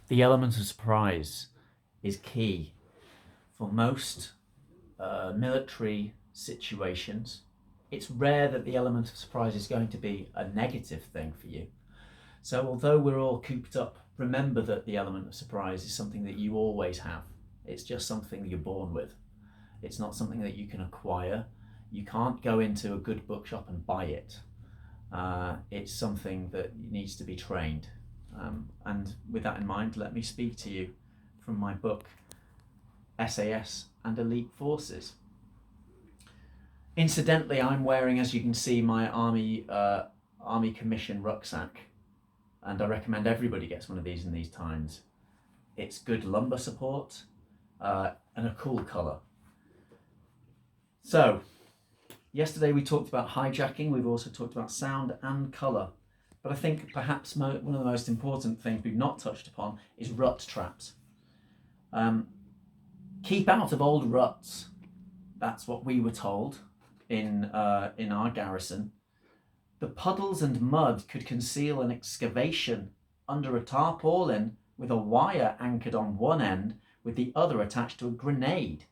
The element of surprise is key for most military situations. It's rare that the element of surprise is going to be a negative thing for you. So, although we're all cooped up, remember that the element of surprise is something that you always have. It's just something that you're born with. It's not something that you can acquire. You can't go into a good bookshop and buy it. It's something that needs to be trained. And with that in mind, let me speak to you from my book, SAS and Elite Forces. Incidentally, I'm wearing, as you can see, my Army Commission rucksack, and I recommend everybody gets one of these in these times. It's good lumbar support and a cool colour. So, yesterday we talked about hijacking. We've also talked about sound and colour. But I think perhaps one of the most important things we've not touched upon is rut traps. Keep out of old ruts. That's what we were told in our garrison. The puddles and mud could conceal an excavation under a tarpaulin with a wire anchored on one end with the other attached to a grenade.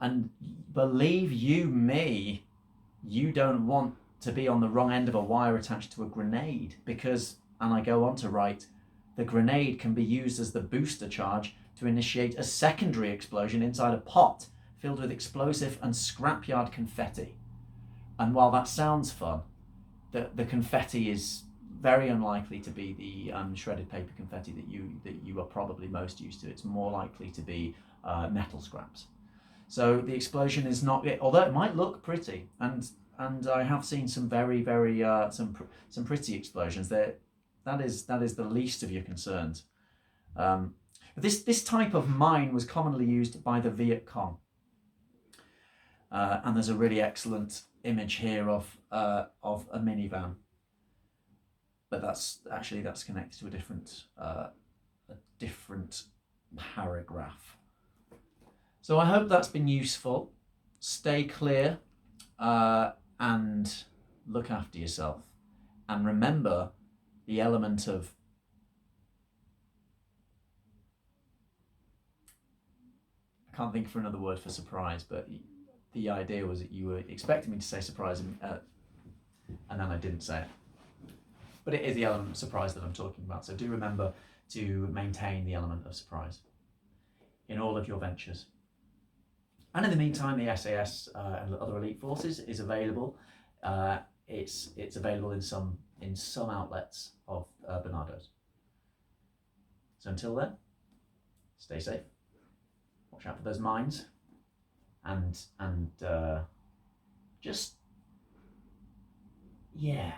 And believe you me, you don't want to be on the wrong end of a wire attached to a grenade because, and I go on to write, the grenade can be used as the booster charge to initiate a secondary explosion inside a pot filled with explosive and scrapyard confetti. And while that sounds fun, the confetti is very unlikely to be the shredded paper confetti that you are probably most used to. It's more likely to be metal scraps. So the explosion is not, although it might look pretty, and I have seen some very some pretty explosions. That is the least of your concerns. This type of mine was commonly used by the Viet Cong, and there's a really excellent image here of a minivan, but that's connected to a different paragraph. So I hope that's been useful. Stay clear and look after yourself. And remember the element of I can't think of another word for surprise, but the idea was that you were expecting me to say surprise and then I didn't say it. But it is the element of surprise that I'm talking about. So do remember to maintain the element of surprise in all of your ventures. And in the meantime, the SAS and other elite forces is available. It's available in some outlets of Barnardo's. So until then, stay safe. Watch out for those mines, and just yeah.